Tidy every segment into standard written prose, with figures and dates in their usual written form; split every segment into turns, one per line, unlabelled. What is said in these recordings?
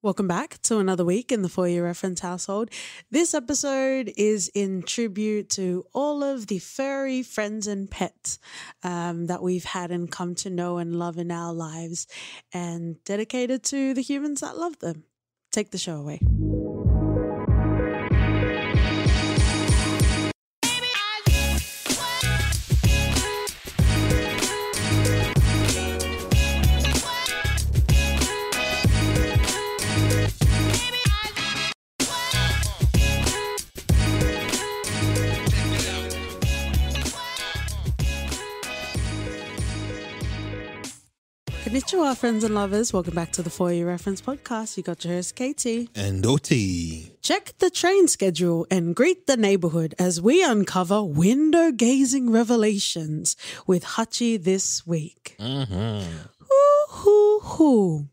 Welcome back to another week in the For Your Reference household. This episode is in tribute to all of the furry friends and pets that we've had and come to know and love in our lives, and dedicated to the humans that love them. Take the show away. Konnichiwa, friends and lovers. Welcome back to the For Your Reference podcast. You got your host, Katie.
And Oti.
Check the train schedule and greet the neighborhood as we uncover window-gazing revelations with Hachi this week.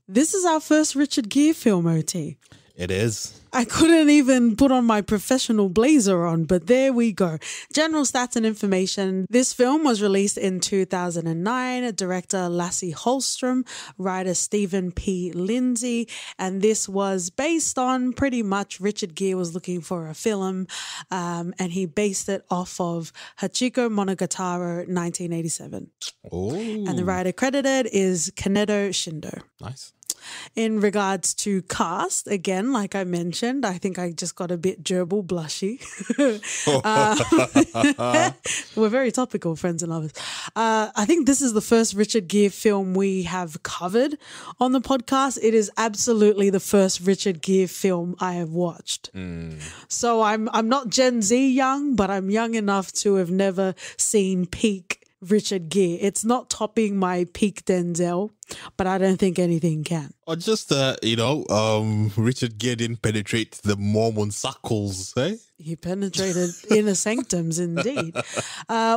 This is our first Richard Gere film, OT.
It is.
I couldn't even put on my professional blazer on, but there we go. General stats and information. This film was released in 2009. Director Lasse Hallström, writer Stephen P. Lindsay, and this was based on pretty much Richard Gere was looking for a film, and he based it off of Hachiko Monogatari 1987.
Oh.
And the writer credited is Kaneto Shindo.
Nice.
In regards to cast, again, like I mentioned, I think I just got a bit gerbil blushy. We're very topical, friends and lovers. I think this is the first Richard Gere film we have covered on the podcast. It is absolutely the first Richard Gere film I have watched. So I'm not Gen Z young, but I'm young enough to have never seen peak Richard Gere. It's not topping my peak Denzel, but I don't think anything can.
Or just, Richard Gere didn't penetrate the Mormon circles, eh?
He penetrated inner sanctums, indeed.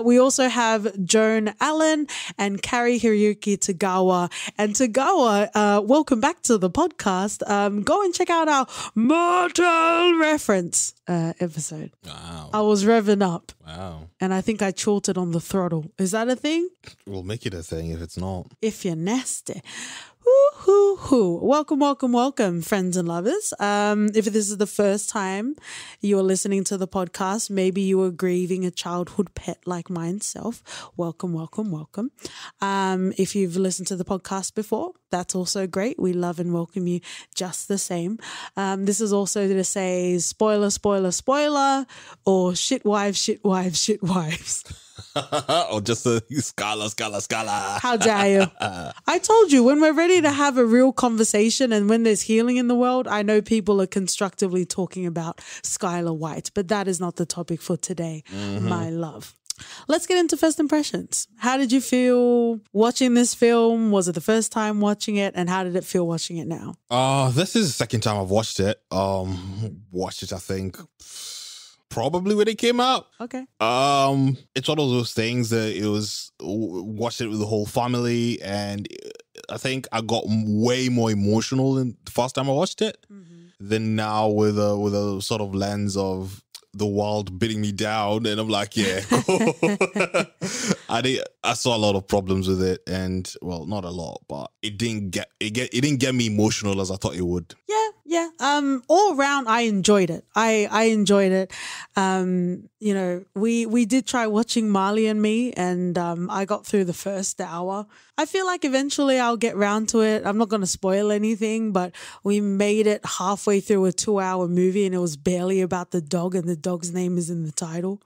We also have Joan Allen and Kari Hiroyuki Tagawa. And Tagawa, welcome back to the podcast. Go and check out our Mortal Reference episode.
Wow.
I was revving up.
Wow.
And I think I chortled on the throttle. Is that a thing?
We'll make it a thing if it's not.
If you're nasty. Welcome, friends and lovers. If this is the first time you're listening to the podcast, maybe you were grieving a childhood pet like myself. Welcome. If you've listened to the podcast before, that's also great. We love and welcome you just the same. This is also to say spoiler, or shit wives.
Or just a scala.
How dare you? I told you, when we're ready to have a real conversation and when there's healing in the world, I know people are constructively talking about Skylar White, but that is not the topic for today, my love. Let's get into first impressions. How did you feel watching this film? Was it the first time watching it? And how did it feel watching it now?
This is the second time I've watched it. Watched it, I think, probably when it came out.
Okay.
It's one of those things that it was, watched it with the whole family, and I think I got way more emotional than the first time I watched it than now with a sort of lens of the world beating me down, and I'm like, yeah. I saw a lot of problems with it, and well, not a lot, but it didn't get me emotional as I thought it would.
Yeah. All around, I enjoyed it. I enjoyed it. We did try watching Marley and Me, and I got through the first hour. I feel like eventually I'll get round to it. I'm not going to spoil anything, but we made it halfway through a 2-hour movie, and it was barely about the dog, and the dog's name is in the title.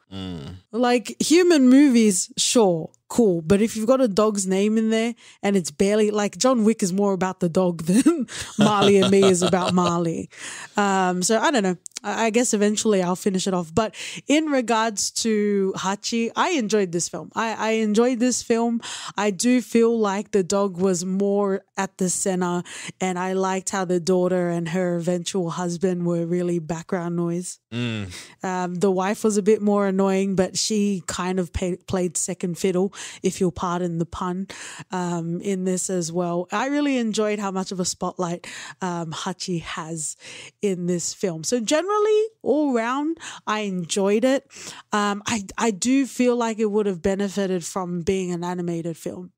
Like, human movies, sure, cool, but if you've got a dog's name in there and it's barely, like, John Wick is more about the dog than Marley and Me is about Marley. So I don't know. I guess eventually I'll finish it off. But in regards to Hachi, I enjoyed this film. I enjoyed this film. I do feel like the dog was more at the center, and I liked how the daughter and her eventual husband were really background noise. The wife was a bit more annoying, but she kind of played second fiddle, if you'll pardon the pun, in this as well. I really enjoyed how much of a spotlight Hachi has in this film. So generally, all round, I enjoyed it. I do feel like it would have benefited from being an animated film.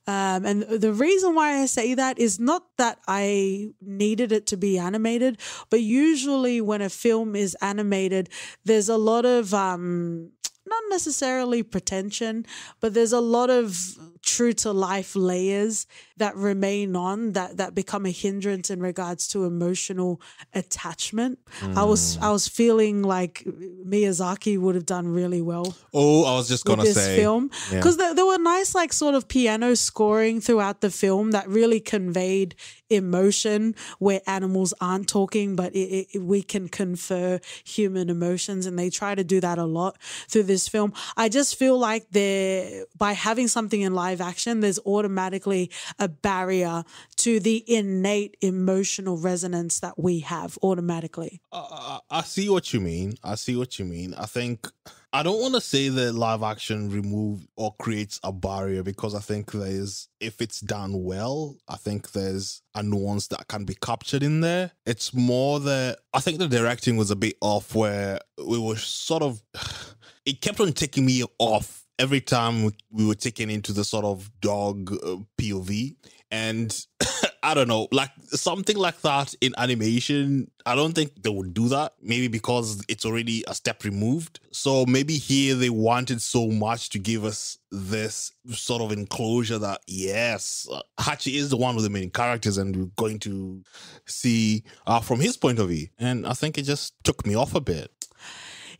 And the reason why I say that is not that I needed it to be animated, but usually when a film is animated, there's a lot of not necessarily pretension, but there's a lot of true to life layers that remain on that become a hindrance in regards to emotional attachment. I was feeling like Miyazaki would have done really well.
Oh, I was just gonna
this
say
film, because there were nice like sort of piano scoring throughout the film that really conveyed emotion where animals aren't talking, but we can confer human emotions, and they try to do that a lot through this film. I just feel like by having something in live action, there's automatically a barrier to the innate emotional resonance that we have automatically.
I see what you mean. I think I don't want to say that live action remove or creates a barrier, because I think if it's done well, I think there's a nuance that can be captured in there. It's more that I think the directing was a bit off, where we were sort of, it kept on taking me off every time we were taken into the sort of dog POV. And I don't know, like something like that in animation, I don't think they would do that. Maybe because it's already a step removed. So maybe here they wanted so much to give us this sort of enclosure that, yes, Hachi is the one with the main characters, and we're going to see from his point of view. And I think it just took me off a bit.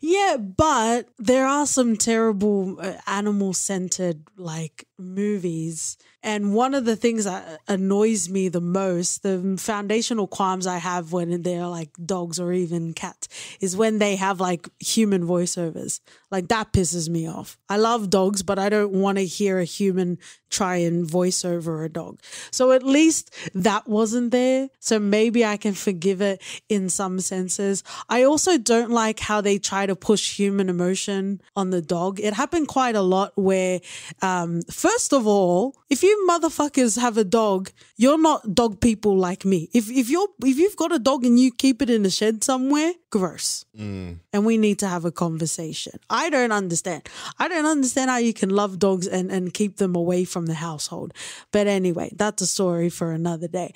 Yeah, but there are some terrible animal-centered like movies. And one of the things that annoys me the most, the foundational qualms I have when they're like dogs or even cats, is when they have like human voiceovers. Like that pisses me off. I love dogs, but I don't want to hear a human try and voice over a dog. So at least that wasn't there. So maybe I can forgive it in some senses. I also don't like how they try to push human emotion on the dog. It happened quite a lot where, first of all, if you motherfuckers have a dog, you're not dog people like me. If you've got a dog and you keep it in a shed somewhere, gross. And we need to have a conversation. I don't understand. I don't understand how you can love dogs and keep them away from the household. But anyway, that's a story for another day.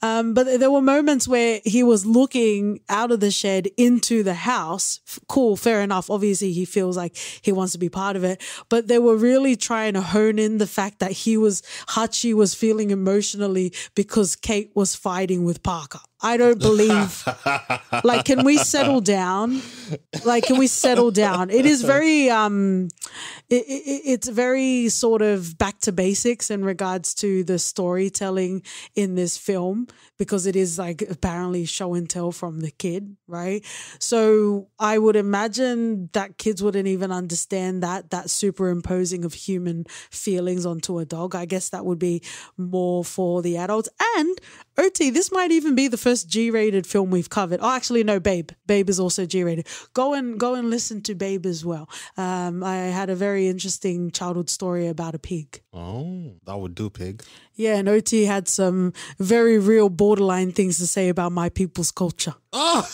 But there were moments where he was looking out of the shed into the house. Cool, fair enough. Obviously, he feels like he wants to be part of it. But they were really trying to hone in the fact that Hachi was feeling emotionally because Kate was fighting with Parker. I don't believe, like, can we settle down? Like, can we settle down? It is very, it's very sort of back to basics in regards to the storytelling in this film, because it is like apparently show and tell from the kid, right? So I would imagine that kids wouldn't even understand that superimposing of human feelings onto a dog. I guess that would be more for the adults. And OT, this might even be the first G-rated film we've covered. Oh, actually, no, Babe. Babe is also G-rated. Go and listen to Babe as well. I had a very interesting childhood story about a pig.
Oh, that would do, pig.
Yeah, and OT had some very real borderline things to say about my people's culture.
Oh.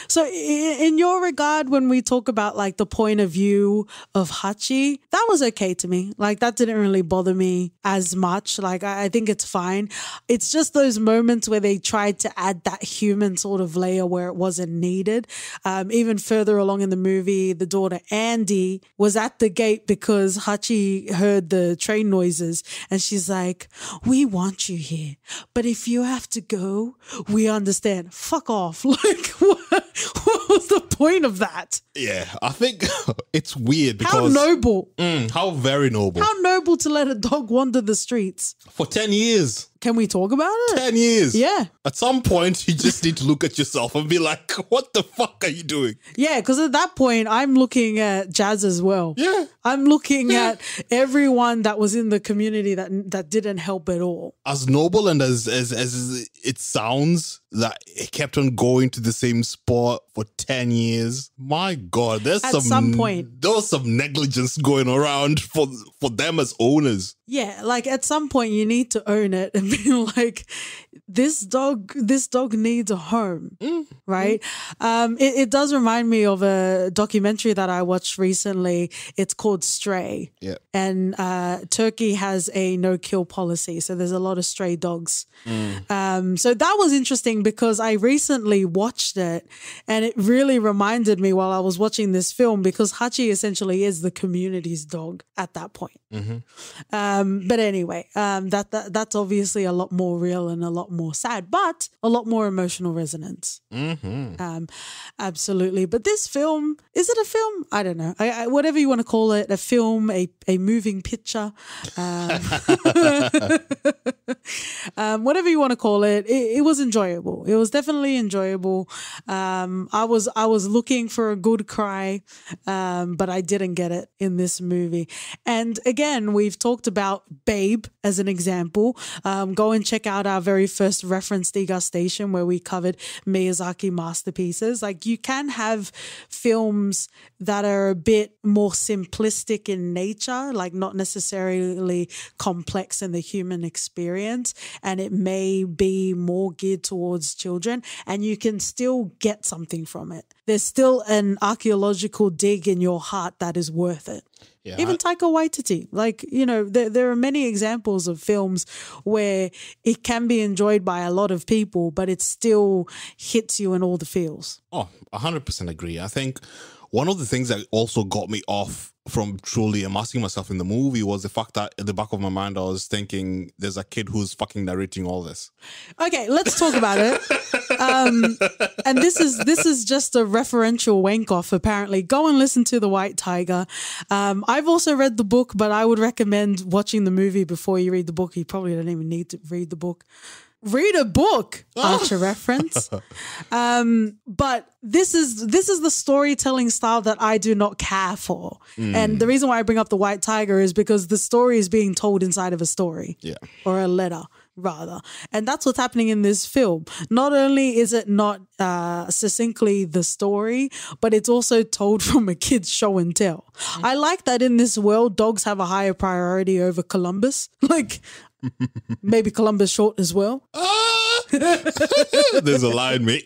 So in your regard, when we talk about like the point of view of Hachi, that was okay to me. Like that didn't really bother me as much. Like I think it's fine. It's just those moments where they tried to add that human sort of layer where it wasn't needed. Even further along in the movie, the daughter Andy was at the gate because Hachi heard the train noises, and she's like, "We want you here, but if you have to go, we understand." Fuck off. Like, what was the point of that?
Yeah, I think it's weird because...
How noble.
How very noble.
How noble to let a dog wander the streets.
For 10 years.
Can we talk about it?
10 years.
Yeah.
At some point, you just need to look at yourself and be like, what the fuck are you doing?
Yeah, because at that point, I'm looking at Jazz as well.
Yeah.
I'm looking at everyone that was in the community that didn't help at all.
As noble and as it sounds, that it kept on going to the same spot for 10 years. My God, there's
At some point.
there was some negligence going around for them as owners.
Yeah, like at some point you need to own it and be like, this dog needs a home, right? It does remind me of a documentary that I watched recently. It's called Stray.
Yeah.
And Turkey has a no-kill policy, so there's a lot of stray dogs. So that was interesting because I recently watched it and it really reminded me while I was watching this film, because Hachi essentially is the community's dog at that point. But anyway, that's obviously a lot more real and a lot more sad, but a lot more emotional resonance. Absolutely. But this film, is it a film? I don't know. Whatever you want to call it, a film, a moving picture, whatever you want to call it, it was enjoyable. It was definitely enjoyable. I was looking for a good cry, but I didn't get it in this movie. And again, we've talked about Babe as an example. Go and check out our very first reference degustation where we covered Miyazaki masterpieces. Like, you can have films that are a bit more simplistic in nature, like not necessarily complex in the human experience, and it may be more geared towards children, and you can still get something from it. There's still an archaeological dig in your heart that is worth it. Yeah, even Taika Waititi, like, you know, there are many examples of films where it can be enjoyed by a lot of people, but it still hits you in all the feels.
Oh, 100% agree. I think one of the things that also got me off from truly immersing myself in the movie was the fact that at the back of my mind, I was thinking there's a kid who's fucking narrating all this.
Okay, let's talk about it. And this is just a referential wank off, apparently. Go and listen to The White Tiger. I've also read the book, but I would recommend watching the movie before you read the book. You probably don't even need to read the book. Read a book, Archer reference. But this is the storytelling style that I do not care for. And the reason why I bring up The White Tiger is because the story is being told inside of a story. Yeah. Or a letter, rather. And that's what's happening in this film. Not only is it not succinctly the story, but it's also told from a kid's show and tell. I like that in this world, dogs have a higher priority over Columbus. Like, maybe Columbus short as well.
There's a line, mate.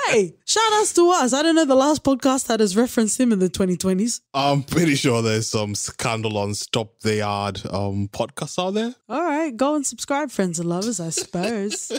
Hey, shout outs to us. I don't know the last podcast that has referenced him in the 2020s.
I'm pretty sure there's some scandal on Stop the Yard podcasts out there.
All right, go and subscribe, friends and lovers, I suppose.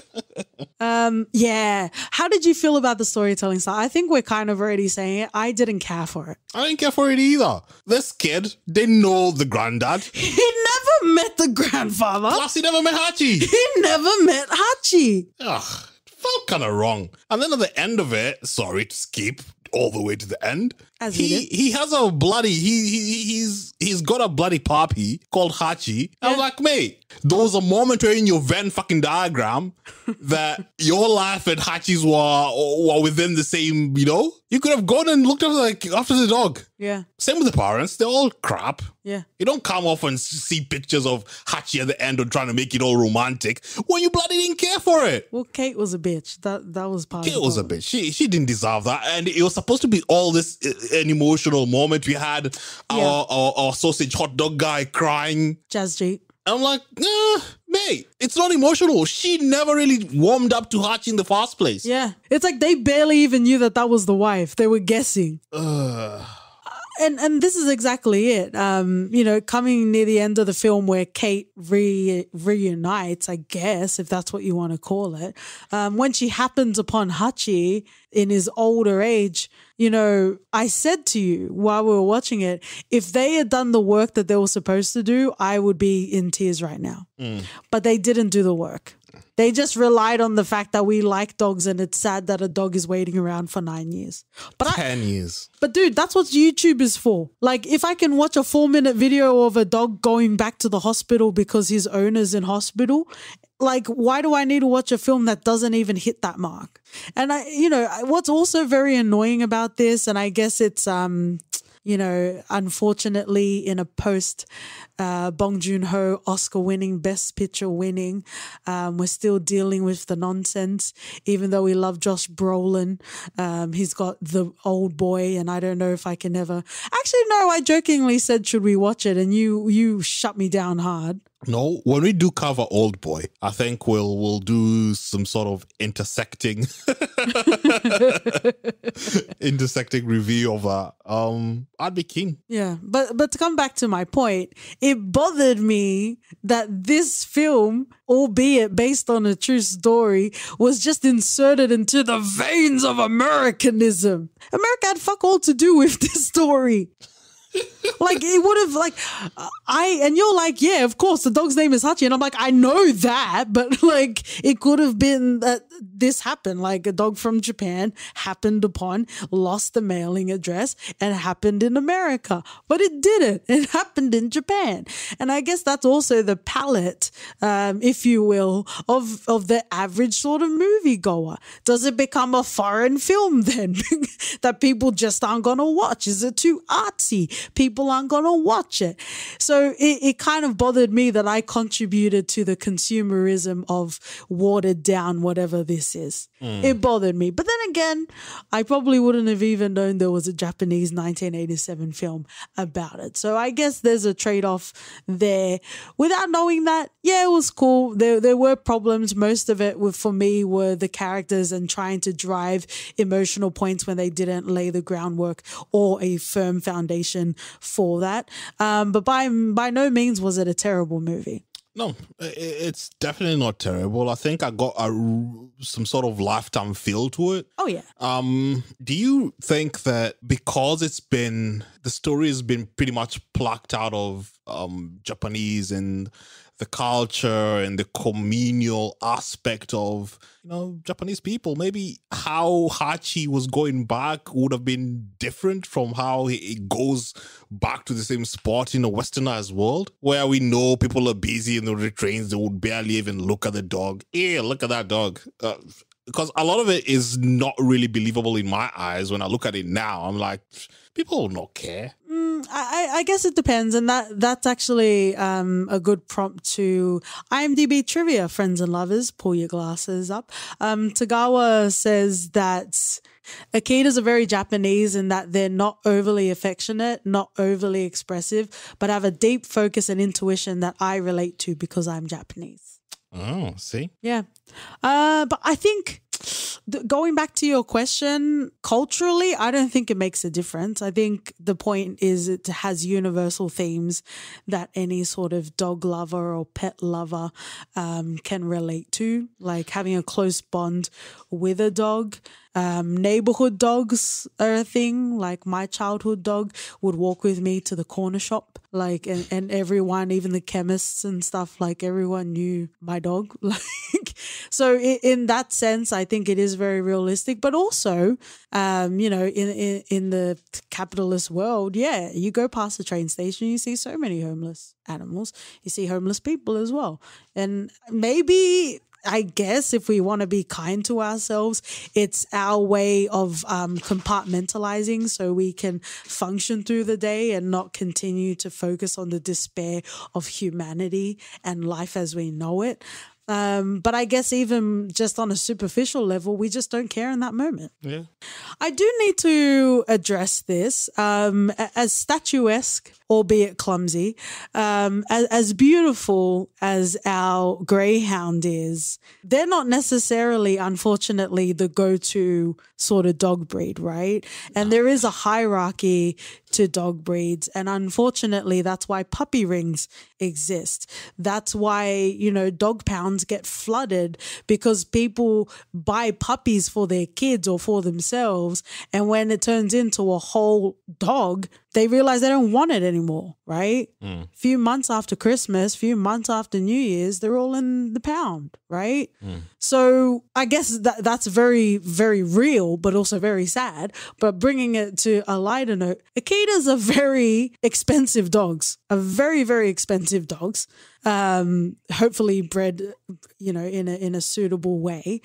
Yeah. How did you feel about the storytelling style? I think we're kind of already saying it. I didn't care for it.
I didn't care for it either. This kid didn't know the granddad.
He never met the grandfather.
Plus, he never met Hachi.
He never met Hachi.
Ugh, felt kind of wrong. And then at the end of it, sorry to skip all the way to the end,
As
he has a bloody he's got a bloody puppy called Hachi. Yeah. I'm like, mate, there was a moment where in your Venn fucking diagram that your life and Hachi's were within the same, you know? You could have gone and looked after the dog.
Yeah.
Same with the parents. They're all crap.
Yeah.
You don't come off and see pictures of Hachi at the end or trying to make it all romantic when you bloody didn't care for it.
Well, Kate was a bitch. That was part of it.
Kate was a bitch. She didn't deserve that. And it was supposed to be all this an emotional moment. We had our sausage hot dog guy crying.
Jazz Jeep.
I'm like, mate, it's not emotional. She never really warmed up to Hachi in the first place.
Yeah. It's like they barely even knew that was the wife. They were guessing. And this is exactly it. You know, coming near the end of the film where Kate reunites, I guess, if that's what you want to call it, when she happens upon Hachi in his older age, you know, I said to you while we were watching it, if they had done the work that they were supposed to do, I would be in tears right now. But they didn't do the work. They just relied on the fact that we like dogs and it's sad that a dog is waiting around for 9 years. But
10 years.
But dude, that's what YouTube is for. Like, if I can watch a 4-minute video of a dog going back to the hospital because his owner's in hospital, like, why do I need to watch a film that doesn't even hit that mark? And what's also very annoying about this, and I guess it's, unfortunately in a post Bong Joon-ho Oscar-winning, Best Picture winning, we're still dealing with the nonsense. Even though we love Josh Brolin, he's got the old boy, and I don't know if I can ever. Actually, no, I jokingly said, should we watch it? And you shut me down hard.
No, when we do cover Old Boy, I think we'll do some sort of intersecting review of that. I'd be keen.
Yeah, but to come back to my point, it bothered me that this film, albeit based on a true story, was just inserted into the veins of Americanism. America had fuck all to do with this story. Like, it would have, and you're like, yeah, of course, the dog's name is Hachi. And I'm like, I know that, but like, it could have been that this happened. Like, a dog from Japan happened upon, lost the mailing address, and happened in America. But it didn't. It happened in Japan. And I guess that's also the palette, if you will, of the average sort of moviegoer. Does it become a foreign film then that people just aren't going to watch? Is it too artsy? People aren't going to watch it. So it kind of bothered me that I contributed to the consumerism of watered down whatever this is. It bothered me. But then again, I probably wouldn't have even known there was a Japanese 1987 film about it. So I guess there's a trade-off there. Without knowing that, yeah, it was cool. There were problems. Most of it for me were the characters and trying to drive emotional points when they didn't lay the groundwork or a firm foundation for that. But by no means was it a terrible movie.
No, it's definitely not terrible. I think I got some sort of lifetime feel to it.
Oh, yeah.
Do you think that because the story has been pretty much plucked out of Japanese and the culture and the communal aspect of, Japanese people, maybe how Hachi was going back would have been different from how it goes back to the same spot in a westernized world where we know people are busy in the trains, they would barely even look at the dog. Yeah, look at that dog. Because a lot of it is not really believable in my eyes. When I look at it now, I'm like, people will not care.
I guess it depends, and that's actually a good prompt to IMDb trivia, friends and lovers. Pull your glasses up. Tagawa says that Akitas are very Japanese in that they're not overly affectionate, not overly expressive, but have a deep focus and intuition that I relate to because I'm Japanese.
Oh, see?
Yeah. But I think going back to your question, culturally, I don't think it makes a difference. I think the point is it has universal themes that any sort of dog lover or pet lover can relate to, like having a close bond with a dog. Neighbourhood dogs are a thing. Like my childhood dog would walk with me to the corner shop, and everyone, even the chemists and stuff, like everyone knew my dog. So in that sense, I think it is very realistic. But also, in the capitalist world, yeah, you go past the train station, you see so many homeless animals. You see homeless people as well, and maybe, I guess, if we want to be kind to ourselves, it's our way of compartmentalizing so we can function through the day and not continue to focus on the despair of humanity and life as we know it. But I guess even just on a superficial level, we just don't care in that moment.
Yeah.
I do need to address this as statuesque, albeit clumsy, as beautiful as our greyhound is. They're not necessarily, unfortunately, the go-to sort of dog breed, right? And there is a hierarchy to dog breeds. And unfortunately, that's why puppy rings exist. That's why, dog pounds get flooded because people buy puppies for their kids or for themselves. And when it turns into a whole dog, they realize they don't want it anymore, right? Few months after Christmas, few months after New Year's, they're all in the pound, right? So I guess that's very, very real, but also very sad. But bringing it to a lighter note, Akitas are very expensive dogs, are very, very expensive dogs, hopefully bred, in a suitable way.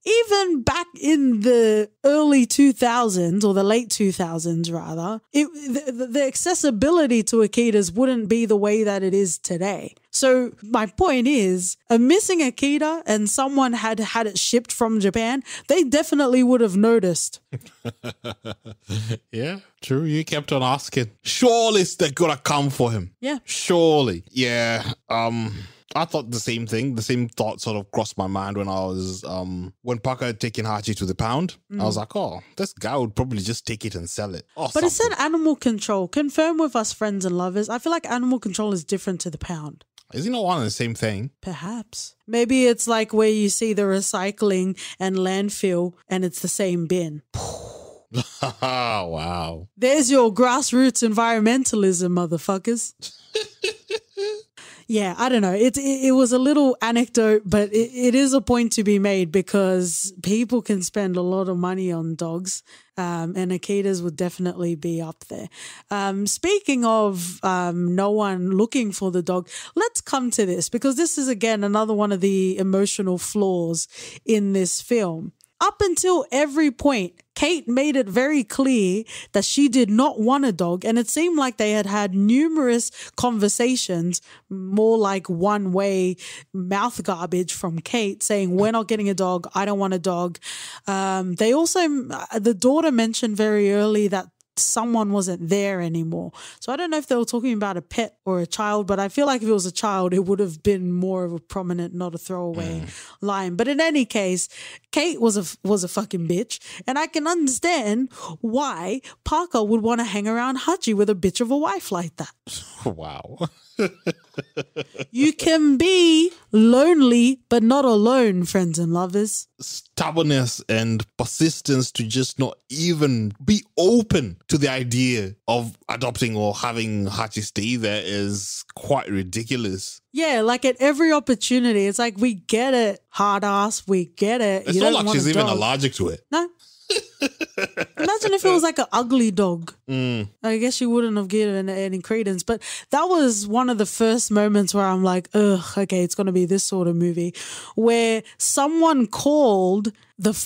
even back in the early 2000s or the late 2000s rather, the accessibility to Akitas wouldn't be the way that it is today. So my point is, a missing Akita and someone had it shipped from Japan, they definitely would have noticed.
Yeah, true. You kept on asking. Surely they're gonna come for him.
Yeah.
Surely. Yeah. I thought the same thing. The same thought sort of crossed my mind when I was when Parker had taken Hachi to the pound. I was like, oh, this guy would probably just take it and sell it.
But it said animal control. Confirm with us, friends and lovers. I feel like animal control is different to the pound.
Is he not one and the same thing?
Perhaps. Maybe it's like where you see the recycling and landfill and it's the same bin.
Wow.
There's your grassroots environmentalism, motherfuckers. Yeah, I don't know. It was a little anecdote, but it is a point to be made because people can spend a lot of money on dogs, and Akitas would definitely be up there. Speaking of no one looking for the dog, let's come to this because this is, again, another one of the emotional flaws in this film. Up until every point, Kate made it very clear that she did not want a dog, and it seemed like they had had numerous conversations, more like one-way mouth garbage from Kate saying, we're not getting a dog, I don't want a dog. They also, the daughter mentioned very early that someone wasn't there anymore. So I don't know if they were talking about a pet or a child, but I feel like if it was a child, it would have been more of a prominent, not a throwaway line. But in any case, Kate was a fucking bitch, and I can understand why Parker would want to hang around Hachi with a bitch of a wife like that.
Wow.
You can be lonely, but not alone, friends and lovers.
Stubbornness and persistence to just not even be open to the idea of adopting or having Hachi stay there is quite ridiculous.
Yeah, like at every opportunity, it's like, we get it, hard ass, we get it.
It's not like she's even allergic to it.
No. Imagine if it was like an ugly dog. I guess she wouldn't have given it any credence. But that was one of the first moments where I'm like, ugh, okay, it's going to be this sort of movie where someone called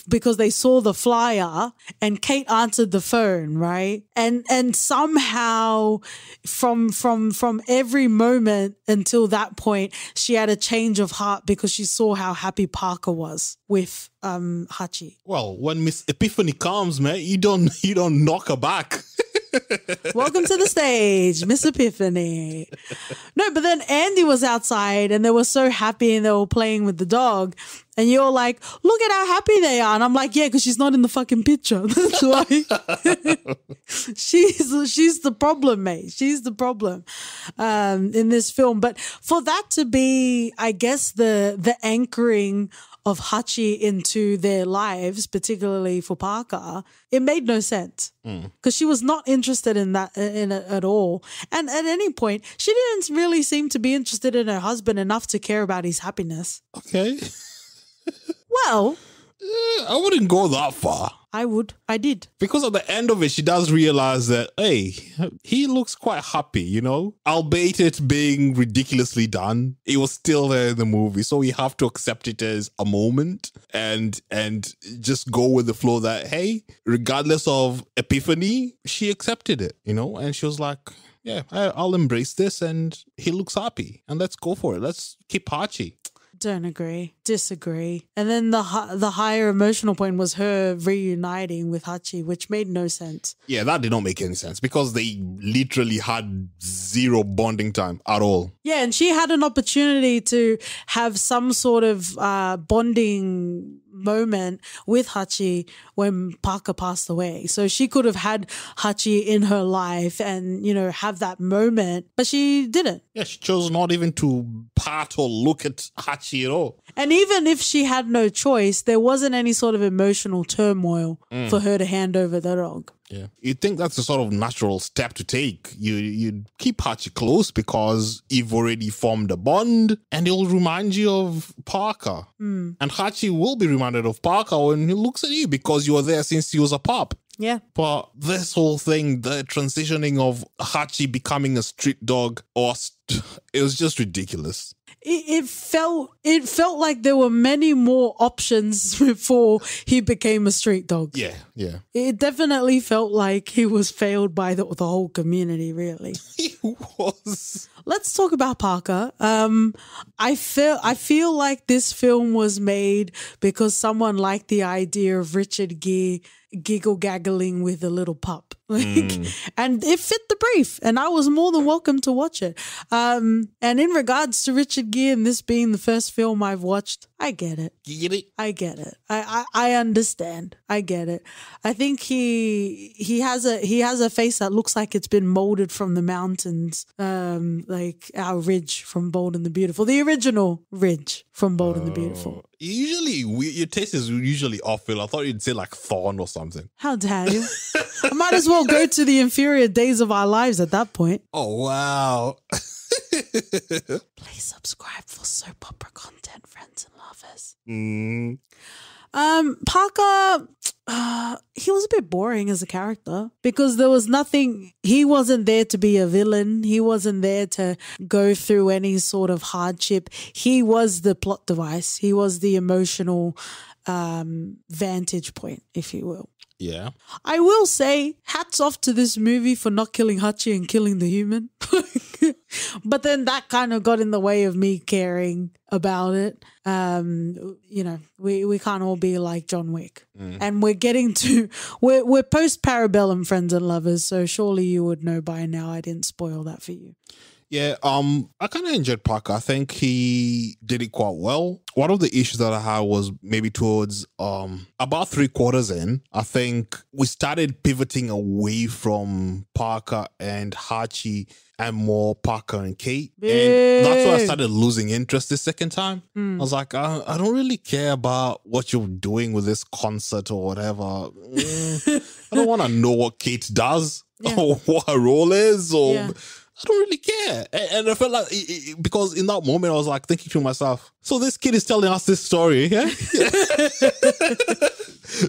because they saw the flyer and Kate answered the phone, right? And somehow from every moment until that point, she had a change of heart because she saw how happy Parker was with Hachi.
Well, when Miss Epiphany comes, man, you don't knock her back.
Welcome to the stage, Miss Epiphany. No, but then Andy was outside and they were so happy and they were playing with the dog. And you're like, look at how happy they are. And I'm like, yeah, because she's not in the fucking picture. That's why. She's the problem, mate. She's the problem in this film. But for that to be, I guess, the anchoring of Hachi into their lives, particularly for Parker, it made no sense because she was not interested in that in it at all. And at any point, she didn't really seem to be interested in her husband enough to care about his happiness.
Okay.
Well,
I wouldn't go that far.
I would. I did.
Because at the end of it, she does realize that, hey, he looks quite happy, you know? Albeit it being ridiculously done, it was still there in the movie. So we have to accept it as a moment and just go with the flow that, hey, regardless of Epiphany, she accepted it, you know? And she was like, yeah, I'll embrace this and he looks happy. And let's go for it. Let's keep Hachi.
Don't agree. Disagree. And then the higher emotional point was her reuniting with Hachi, which made no sense.
Yeah, that did not make any sense because they literally had zero bonding time at all.
Yeah, and she had an opportunity to have some sort of bonding moment with Hachi when Parker passed away. So she could have had Hachi in her life and, you know, have that moment, but she didn't.
Yeah, she chose not even to pat or look at Hachi at all.
And even if she had no choice, there wasn't any sort of emotional turmoil for her to hand over the dog.
Yeah, you'd think that's a sort of natural step to take. You'd keep Hachi close because you've already formed a bond and it'll remind you of Parker. And Hachi will be reminded of Parker when he looks at you because you were there since he was a pup.
Yeah.
But this whole thing, the transitioning of Hachi becoming a street dog, it was just ridiculous.
it felt like there were many more options before he became a street dog.
Yeah, yeah.
It definitely felt like he was failed by the whole community, really.
He was.
Let's talk about Parker. I feel like this film was made because someone liked the idea of Richard Gere giggle gaggling with a little pup. And it fit the brief, and I was more than welcome to watch it. And in regards to Richard Gere and this being the first film I've watched, I get it.
You get it?
I get it. I understand. I get it. I think he has a face that looks like it's been molded from the mountains, like our Ridge from Bold and the Beautiful, the original Ridge from Bold and the Beautiful.
Usually, your taste is usually off, Phil. I thought you'd say like Thorn or something.
How dare you? I might as well go to the inferior days of our lives at that point.
Oh, wow.
Please subscribe for soap opera content, friends and lovers. Parker, he was a bit boring as a character because there was nothing, he wasn't there to be a villain. He wasn't there to go through any sort of hardship. He was the plot device. He was the emotional vantage point, if you will.
Yeah.
I will say, hats off to this movie for not killing Hachi and killing the human. But then that kind of got in the way of me caring about it. You know, we can't all be like John Wick. And we're getting to, we're post-Parabellum, friends and lovers, so surely you would know by now I didn't spoil that for you.
Yeah, I kind of enjoyed Parker. I think he did it quite well. One of the issues that I had was maybe towards about 3/4 in, I think we started pivoting away from Parker and Hachi and more Parker and Kate. And that's why I started losing interest the second time. I was like, I don't really care about what you're doing with this concert or whatever. I don't want to know what Kate does or what her role is or... Yeah. I don't really care. And I felt like, because in that moment, I was like thinking to myself, so this kid is telling us this story, yeah?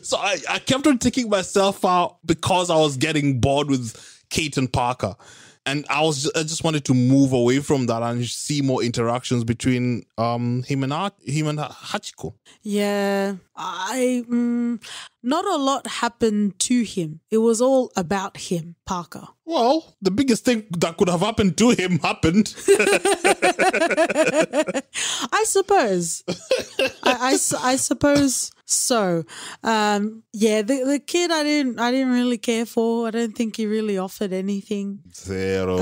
So I kept on taking myself out because I was getting bored with Kate and Parker. And I just wanted to move away from that and see more interactions between him and Hachiko.
Yeah, not a lot happened to him. It was all about him, Parker.
Well, the biggest thing that could have happened to him happened.
I suppose. I suppose so. Yeah, the kid I didn't really care for. I don't think he really offered anything.
Zero.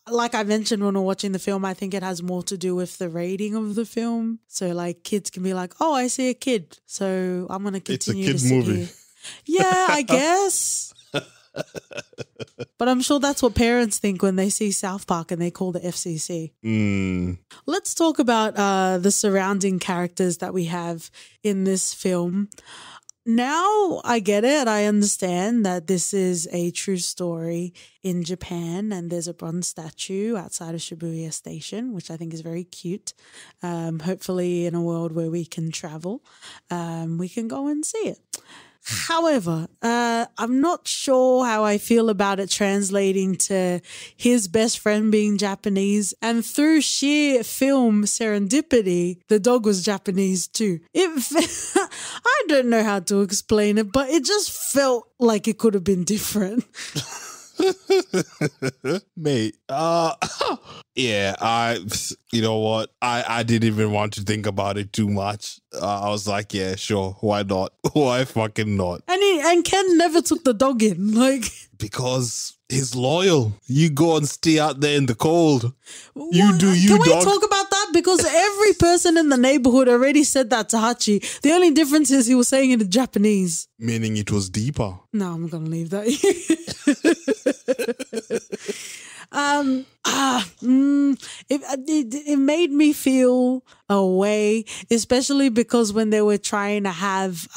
Like I mentioned when we were watching the film, I think it has more to do with the rating of the film. So like kids can be like, oh, I see a kid, so I'm going to continue to see it. It's a kid movie. Yeah, I guess. But I'm sure that's what parents think when they see South Park and they call the FCC. Let's talk about the surrounding characters that we have in this film. Now I get it. I understand that this is a true story in Japan and there's a bronze statue outside of Shibuya Station, which I think is very cute. Hopefully in a world where we can travel, we can go and see it. However, I'm not sure how I feel about it translating to his best friend being Japanese, and through sheer film serendipity, the dog was Japanese too. I don't know how to explain it, but it just felt like it could have been different.
Mate, yeah, you know what? I didn't even want to think about it too much. I was like, yeah, sure, why not? Why fucking not?
And Ken never took the dog in, like,
because he's loyal. You go and stay out there in the cold. You do you, dog.
Can we talk about that? Because every person in the neighborhood already said that to Hachi. The only difference is he was saying it in Japanese.
Meaning it was deeper.
No, I'm going to leave that. It made me feel a way, especially because when they were trying to have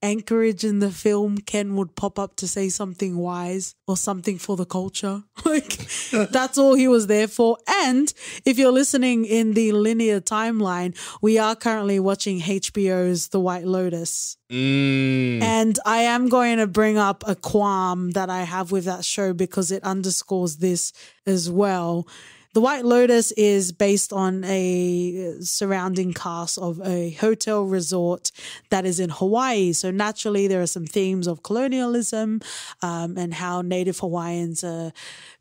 anchorage in the film, Ken would pop up to say something wise or something for the culture. Like, that's all he was there for. And if you're listening in the linear timeline, we are currently watching HBO's The White Lotus. And I am going to bring up a qualm that I have with that show because it underscores this as well. The White Lotus is based on a surrounding cast of a hotel resort that is in Hawaii. So naturally, there are some themes of colonialism and how Native Hawaiians are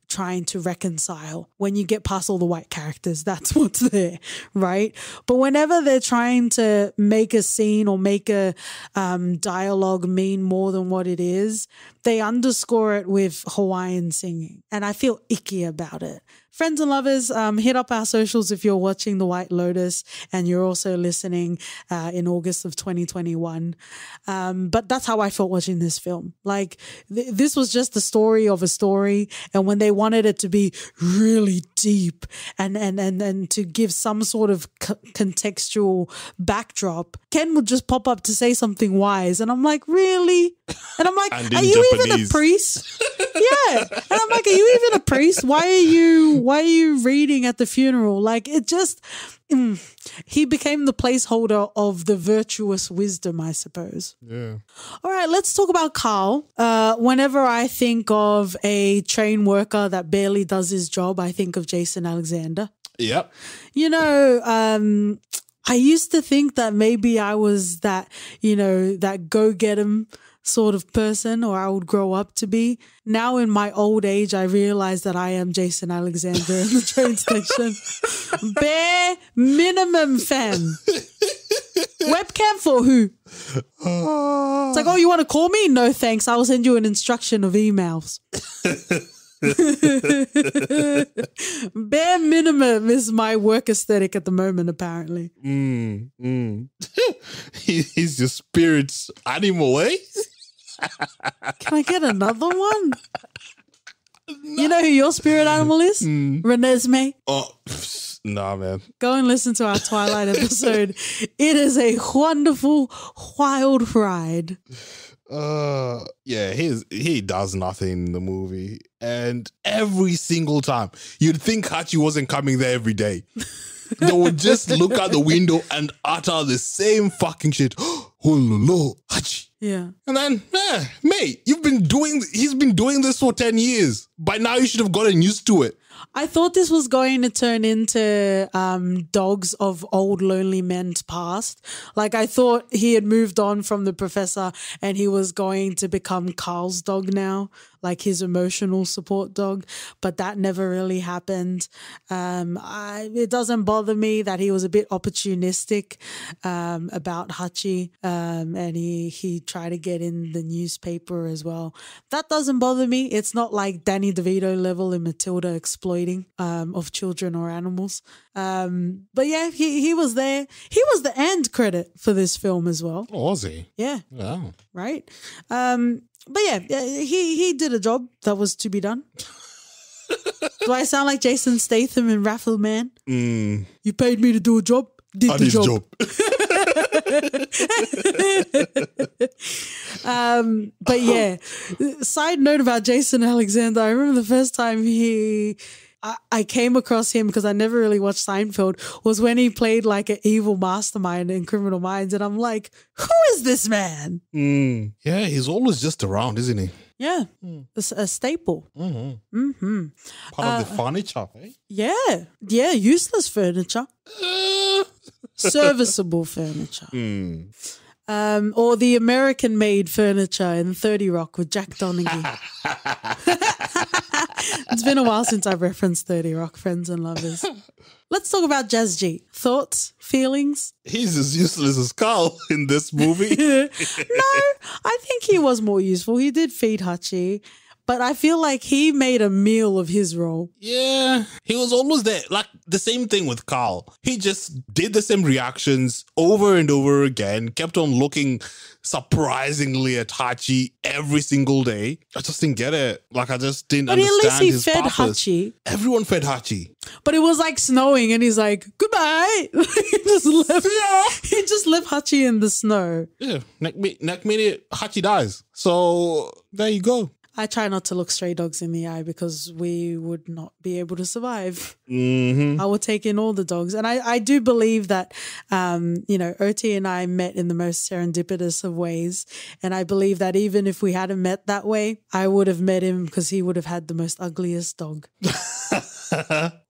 trying to reconcile. When you get past all the white characters, that's what's there, right? But whenever they're trying to make a scene or make a dialogue mean more than what it is, they underscore it with Hawaiian singing. And I feel icky about it. Friends and lovers, hit up our socials if you're watching The White Lotus and you're also listening in August of 2021. But that's how I felt watching this film. Like, this was just the story of a story. And when they wanted it to be really deep and to give some sort of contextual backdrop, Ken would just pop up to say something wise. And I'm like, really? And I'm like, are you even a priest? Yeah. And I'm like, are you even a priest? Why are you reading at the funeral? Like, it just, he became the placeholder of the virtuous wisdom, I suppose.
Yeah. All
right, let's talk about Carl. Whenever I think of a train worker that barely does his job, I think of Jason Alexander.
Yep.
You know, I used to think that maybe I was that, you know, that go-get-'em sort of person, or I would grow up to be. Now in my old age, I realize that I am Jason Alexander in the train station. Bare minimum, fam. Webcam for who? It's like, oh, you want to call me? No, thanks. I will send you an instruction of emails. Bare minimum is my work aesthetic at the moment, apparently.
He's your spirit's animal, eh?
Can I get another one? No. You know who your spirit animal is? Renesmee.
Oh, nah, man.
Go and listen to our Twilight episode. It is a wonderful, wild ride.
Yeah, he does nothing in the movie. And every single time, you'd think Hachi wasn't coming there every day. They would just look out the window and utter the same fucking shit. Oh, no, Hachi.
Yeah.
And then, mate, he's been doing this for 10 years. By now, you should have gotten used to it.
I thought this was going to turn into Dogs of Old Lonely Men's Past. Like, I thought he had moved on from the professor and he was going to become Carl's dog now, like his emotional support dog. But that never really happened. It doesn't bother me that he was a bit opportunistic about Hachi, and he tried to get in the newspaper as well. That doesn't bother me. It's not like Danny DeVito level in Matilda exploiting of children or animals. But yeah, he was there. He was the end credit for this film as well.
Oh, was he?
Yeah.
Wow.
Right. But yeah, he did a job that was to be done. Do I sound like Jason Statham in Raffle Man? You paid me to do a job. Did the job. But yeah, side note about Jason Alexander. I remember the first time I came across him, because I never really watched Seinfeld, was when he played like an evil mastermind in Criminal Minds. And I'm like, who is this man?
Yeah, he's always just around, isn't he?
Yeah, a staple.
Part of the furniture, eh?
Yeah, useless furniture. Serviceable furniture. Or the American-made furniture in 30 Rock with Jack Donaghy. It's been a while since I've referenced 30 Rock, friends and lovers. Let's talk about Jazz G. Thoughts? Feelings?
He's as useless as Carl in this movie.
No, I think he was more useful. He did feed Hachi. But I feel like he made a meal of his role.
Yeah, he was almost there. Like the same thing with Carl. He just did the same reactions over and over again, kept on looking surprisingly at Hachi every single day. I just didn't get it. Like, I just didn't understand his purpose. But at least he fed Hachi. Everyone fed Hachi.
But it was like snowing and he's like, goodbye. He just left Hachi in the snow.
Yeah, next minute, Hachi dies. So there you go.
I try not to look stray dogs in the eye because we would not be able to survive.
Mm-hmm.
I would take in all the dogs. And I do believe that, Oti and I met in the most serendipitous of ways. And I believe that even if we hadn't met that way, I would have met him because he would have had the most ugliest dog.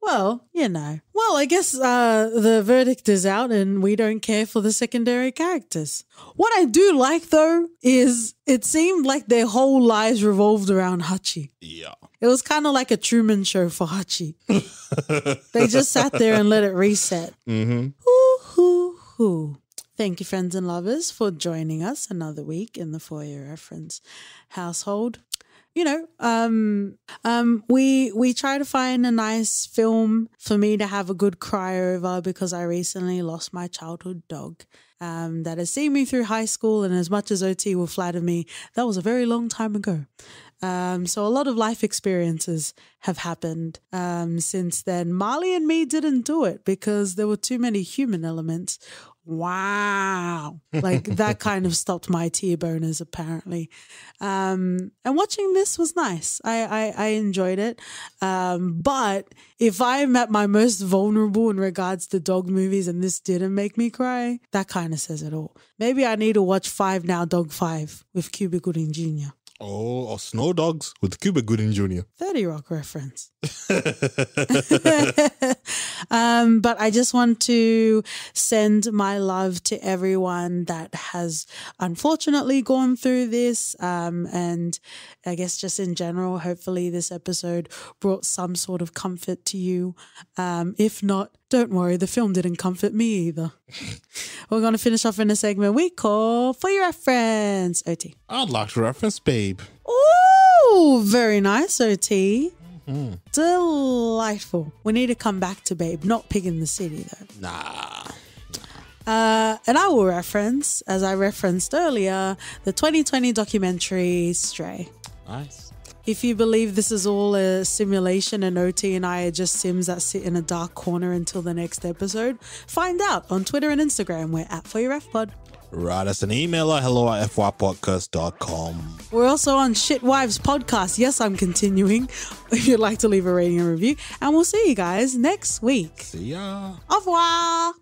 Well, you know. Well, I guess the verdict is out and we don't care for the secondary characters. What I do like, though, is it seemed like their whole lives revolved around Hachi.
Yeah.
It was kind of like a Truman Show for Hachi. They just sat there and let it reset.
Mm-hmm.
Ooh. Thank you, friends and lovers, for joining us another week in the For Your Reference household. You know, we try to find a nice film for me to have a good cry over because I recently lost my childhood dog that has seen me through high school, and as much as OT will flatter me, that was a very long time ago. So a lot of life experiences have happened since then. Marley and me didn't do it because there were too many human elements. Wow. Like that kind of stopped my tear boners apparently. And watching this was nice. I enjoyed it. But if I'm at my most vulnerable in regards to dog movies and this didn't make me cry, that kind of says it all. Maybe I need to watch 5 Now Dog 5 with Cuba Gooding Jr.
Oh, or Snow Dogs with Cuba Gooding Jr.
30 Rock reference. But I just want to send my love to everyone that has unfortunately gone through this. And I guess just in general, hopefully this episode brought some sort of comfort to you. If not, don't worry, the film didn't comfort me either. We're going to finish off in a segment we call For Your Reference. OT.
I'd like to reference Babe.
Ooh, very nice, OT. Mm-hmm. Delightful. We need to come back to Babe, not Pig in the City though.
Nah.
And I will reference, as I referenced earlier, the 2020 documentary Stray.
Nice.
If you believe this is all a simulation and OT and I are just Sims that sit in a dark corner until the next episode, find out on Twitter and Instagram. We're at For Your Ref Pod.
Write us an email at hello@fypodcast.com.
We're also on Shitwives Podcast. Yes, I'm continuing. If you'd like to leave a rating and review. And we'll see you guys next week.
See ya.
Au revoir.